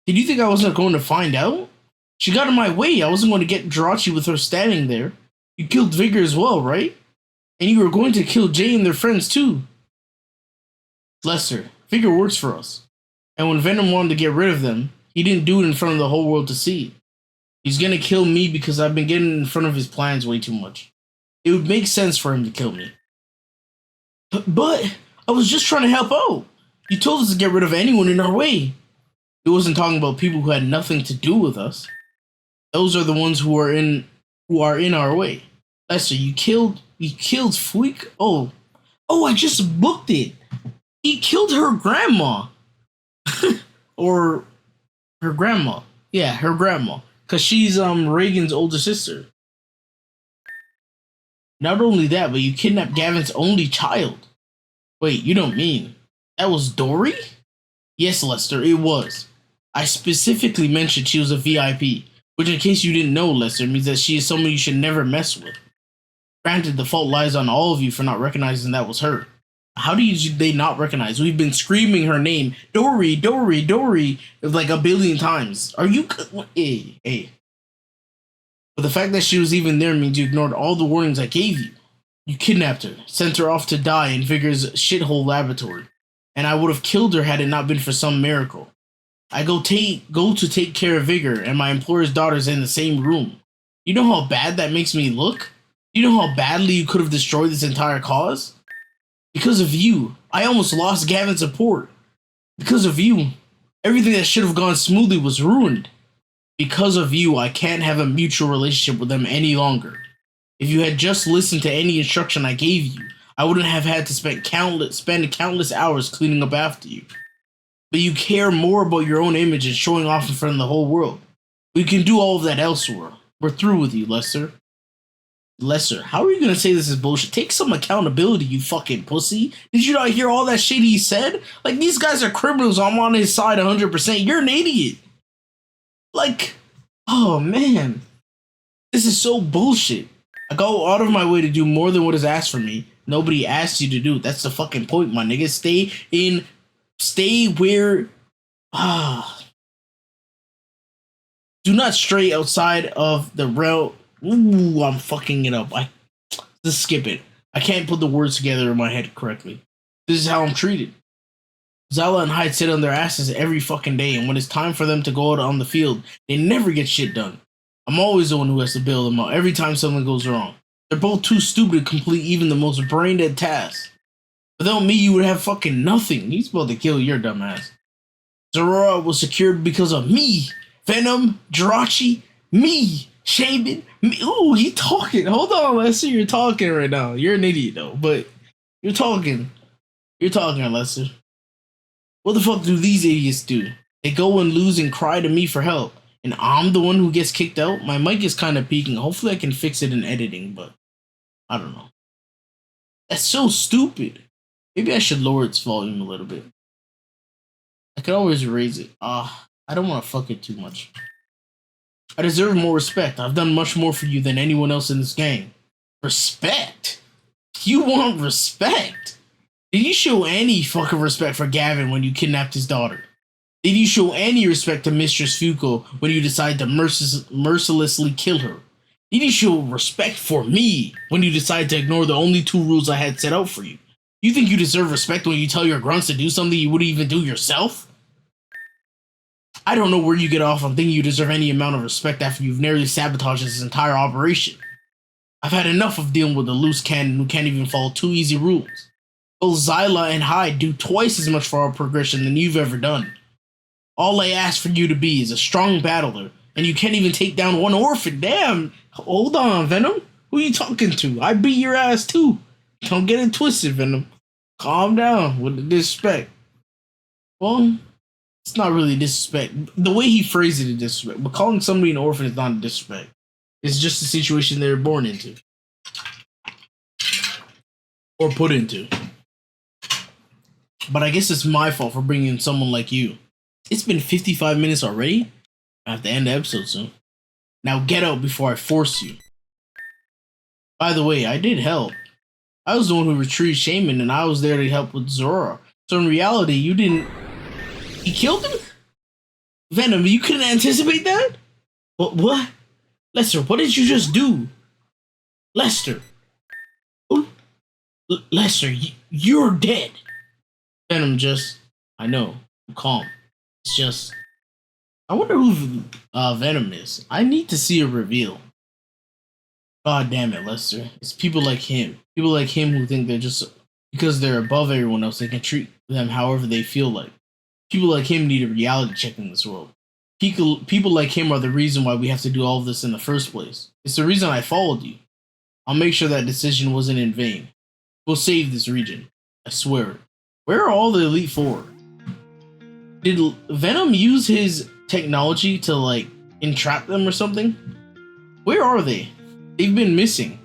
[SPEAKER 1] Did you think I wasn't going to find out? She got in my way. I wasn't going to get Jirachi with her standing there. You killed Vigor as well, right? And you were going to kill Jay and their friends too. Lester, Vigor works for us. And when Venom wanted to get rid of them, he didn't do it in front of the whole world to see. He's gonna kill me because I've been getting in front of his plans way too much. It would make sense for him to kill me. But I was just trying to help out. You told us to get rid of anyone in our way. He wasn't talking about people who had nothing to do with us. Those are the ones who are in our way. Lester, you killed Fuik? Oh, I just booked it. He killed her grandma. Or her grandma. Yeah, her grandma. Because she's Reagan's older sister. Not only that, but you kidnapped Gavin's only child. Wait, you don't mean that was Dory? Yes, Lester, it was. I specifically mentioned she was a VIP, which in case you didn't know, Lester, means that she is someone you should never mess with. Granted, the fault lies on all of you for not recognizing that was her. How do they not recognize? We've been screaming her name, Dory, Dory, Dory, like a billion times. Are you... Hey. But the fact that she was even there means you ignored all the warnings I gave you. You kidnapped her, sent her off to die in Vigor's shithole laboratory. And I would have killed her had it not been for some miracle. I go to take care of Vigor, and my employer's daughter's in the same room. You know how bad that makes me look? You know how badly you could have destroyed this entire cause? Because of you, I almost lost Gavin's support. Because of you, everything that should have gone smoothly was ruined. Because of you, I can't have a mutual relationship with them any longer. If you had just listened to any instruction I gave you, I wouldn't have had to spend countless hours cleaning up after you. But you care more about your own image and showing off in front of the whole world. We can do all of that elsewhere. We're through with you, Lester. Lester, how are you gonna say this is bullshit? Take some accountability, you fucking pussy. Did you not hear all that shit he said? Like, these guys are criminals. I'm on his side 100%. You're an idiot. Like, oh man. This is so bullshit. I go out of my way to do more than what is asked from me. Nobody asked you to do. That's the fucking point, my nigga. Stay where... Do not stray outside of the realm. Ooh, I'm fucking it up. Just skip it. I can't put the words together in my head correctly. This is how I'm treated. Zala and Hyde sit on their asses every fucking day, and when it's time for them to go out on the field, they never get shit done. I'm always the one who has to bail them out every time something goes wrong. They're both too stupid to complete even the most brain-dead tasks. Without me, you would have fucking nothing. He's about to kill your dumb ass. Zorora was secured because of me. Venom, Jirachi, me. Shaman, me. Ooh, he talking. Hold on, Lester. You're talking right now. You're an idiot, though, but you're talking. You're talking, Lester. What the fuck do these idiots do? They go and lose and cry to me for help. And I'm the one who gets kicked out? My mic is kind of peaking. Hopefully I can fix it in editing, but I don't know. That's so stupid. Maybe I should lower its volume a little bit. I could always raise it. I don't want to fuck it too much. I deserve more respect. I've done much more for you than anyone else in this gang. Respect? You want respect? Did you show any fucking respect for Gavin when you kidnapped his daughter? Did you show any respect to Mistress Fuko when you decided to mercilessly kill her? Did you show respect for me when you decided to ignore the only 2 rules I had set out for you? You think you deserve respect when you tell your grunts to do something you wouldn't even do yourself? I don't know where you get off on thinking you deserve any amount of respect after you've nearly sabotaged this entire operation. I've had enough of dealing with a loose cannon who can't even follow 2 easy rules. Both Zyla and Hyde do twice as much for our progression than you've ever done. All I ask for you to be is a strong battler, and you can't even take down 1 orphan. Damn! Hold on, Venom. Who are you talking to? I beat your ass too. Don't get it twisted, Venom. Calm down with the disrespect. Well, it's not really disrespect. The way he phrased it is disrespect, but calling somebody an orphan is not a disrespect. It's just a situation they're born into. Or put into. But I guess it's my fault for bringing in someone like you. It's been 55 minutes already. I have to end the episode soon. Now get out before I force you. By the way, I did help. I was the one who retrieved Shaman, and I was there to help with Zora. So in reality, you didn't... He killed him? Venom, you couldn't anticipate that? What? Lester, what did you just do? Lester. Lester, you're dead. Venom just... I know. I'm calm. It's just... I wonder who Venom is. I need to see a reveal. God damn it, Lester. It's people like him. People like him who think they're just... Because they're above everyone else, they can treat them however they feel like. People like him need a reality check in this world. People like him are the reason why we have to do all of this in the first place. It's the reason I followed you. I'll make sure that decision wasn't in vain. We'll save this region. I swear it. Where are all the Elite Four? Did Venom use his technology to, like, entrap them or something? Where are they? They've been missing.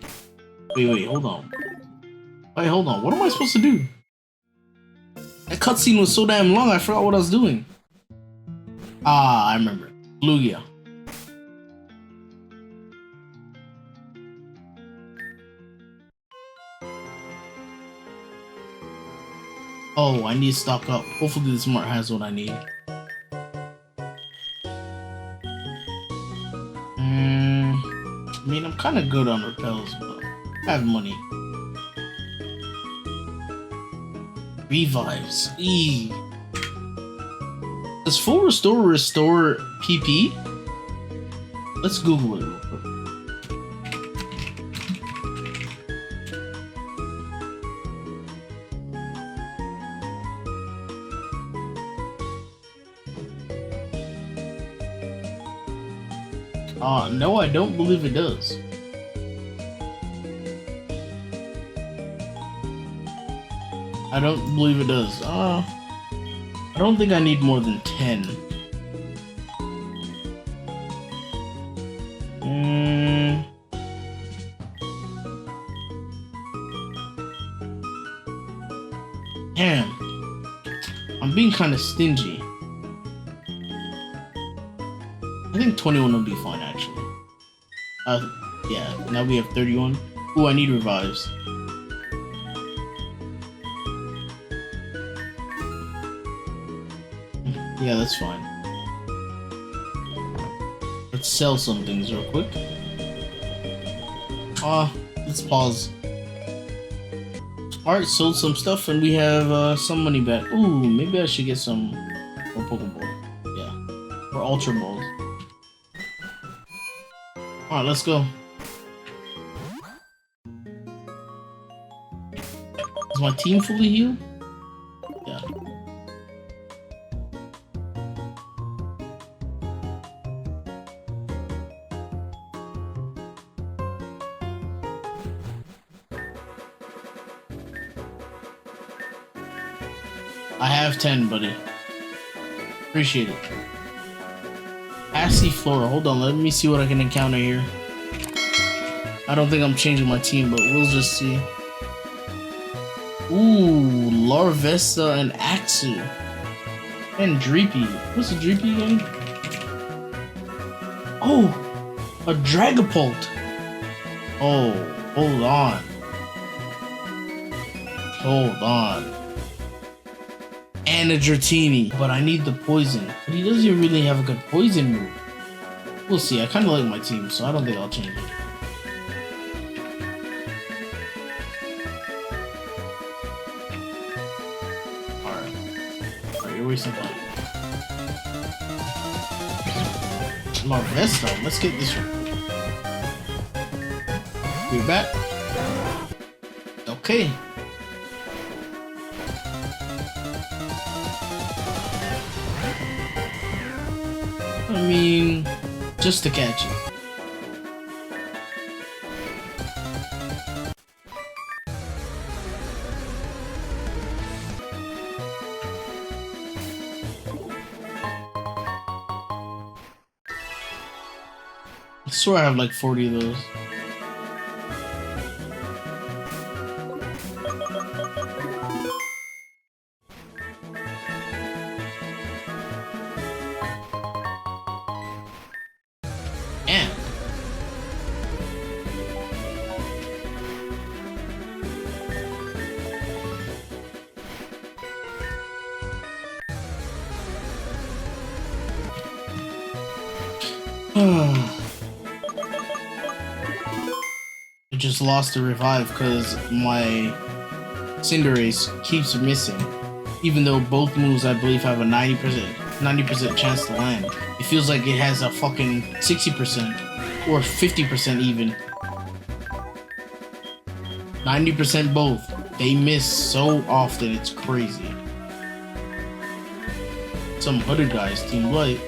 [SPEAKER 1] Wait, hold on. Wait, hold on. What am I supposed to do? That cutscene was so damn long, I forgot what I was doing. Ah, I remember. Lugia. Oh, I need to stock up. Hopefully the smart has what I need. I mean, I'm kind of good on repels, but I have money. Revives. Eee. Does full restore PP? Let's Google it real quick. No, I don't believe it does. I don't believe it does. I don't think I need more than 10. Damn. I'm being kind of stingy. I think 21 will be fine, actually. Yeah, now we have 31. Ooh, I need revives. Yeah, that's fine. Let's sell some things real quick. Let's pause. Alright, sold some stuff and we have some money back. Ooh, maybe I should get some more Pokeball. Yeah, or Ultra Balls. Alright, let's go. Is my team fully healed? Yeah. I have 10, buddy. Appreciate it. Floral. Hold on, let me see what I can encounter here. I don't think I'm changing my team, but we'll just see. Ooh, Larvesta and Axu. And Dreepy. What's a Dreepy again? Oh, a Dragapult. Oh, hold on. Hold on. And a Dratini. But I need the poison. But he doesn't really have a good poison move. We'll see. I kind of like my team, so I don't think I'll change it. Alright, you're wasting time. Larvesta, let's get this one. We're back. Okay. I mean, just to catch it. swear I have like 40 of those. I just lost the revive because my Cinderace keeps missing. Even though both moves I believe have a 90% chance to land. It feels like it has a fucking 60% or 50% even. 90% both. They miss so often, it's crazy. Some other guys, Team Blight.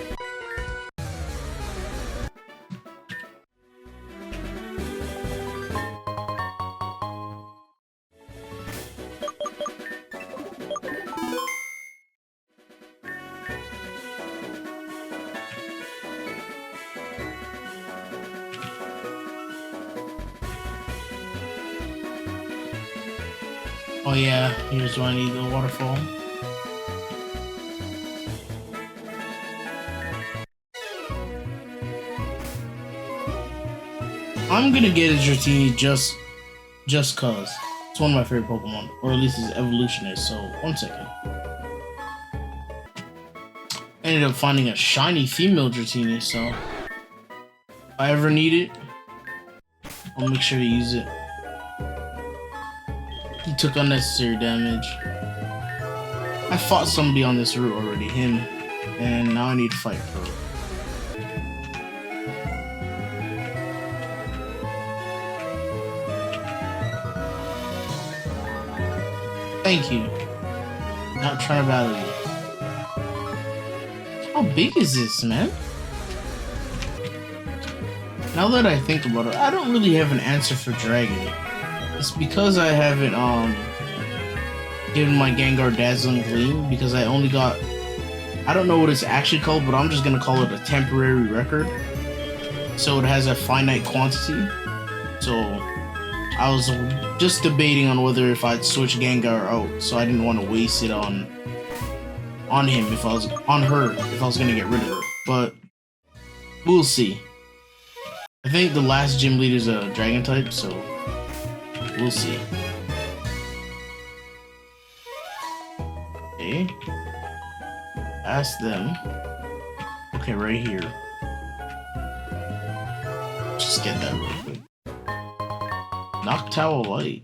[SPEAKER 1] Oh yeah, here's where I need the waterfall. I'm gonna get a Dratini just cause. It's one of my favorite Pokemon, or at least its evolution is, so 1 second. I ended up finding a shiny female Dratini, so if I ever need it, I'll make sure to use it. He took unnecessary damage. I fought somebody on this route already, him, and now I need to fight her. Thank you. Not trying to battle you. How big is this, man? Now that I think about it, I don't really have an answer for Dragon. It's because I haven't given my Gengar Dazzling Gleam, because I only got, I don't know what it's actually called, but I'm just gonna call it a temporary record. So it has a finite quantity. So I was just debating on whether if I'd switch Gengar out, so I didn't want to waste it on him if I was on her if I was gonna get rid of her. But we'll see. I think the last gym leader's a dragon type, so we'll see. Okay. Ask them. Okay, right here. Just get that real quick. Noctowl Light.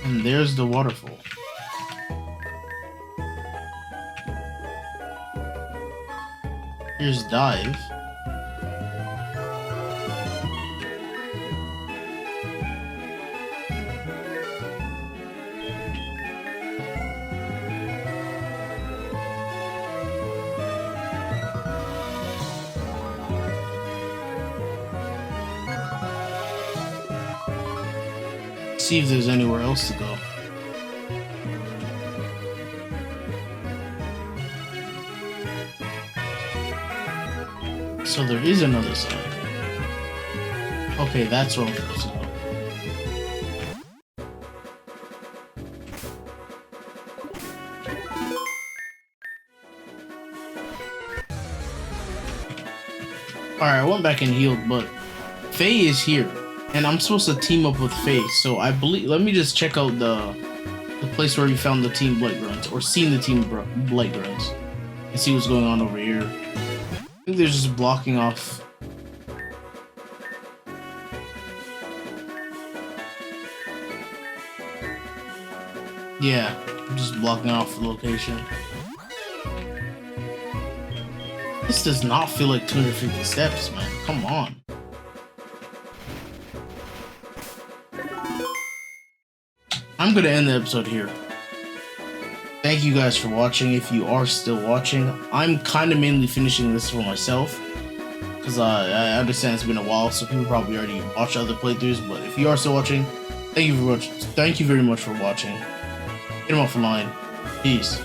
[SPEAKER 1] And there's the waterfall. Here's Dive. See if there's anywhere else to go. So there is another side. Okay, that's where I'm supposed to go. Alright, I went back and healed, but Faye is here. And I'm supposed to team up with Faye, so I believe. Let me just check out the place where we found the Team Blight Grunts, or seen the Team Blight Grunts, and see what's going on over here. I think they're just blocking off. Yeah, I'm just blocking off the location. This does not feel like 250 steps, man. Come on. I'm gonna end the episode here. Thank you guys for watching. If you are still watching, I'm kind of mainly finishing this for myself. because I understand it's been a while, so people probably already watched other playthroughs. But if you are still watching, thank you very much for watching. Hit 'em offline. Peace.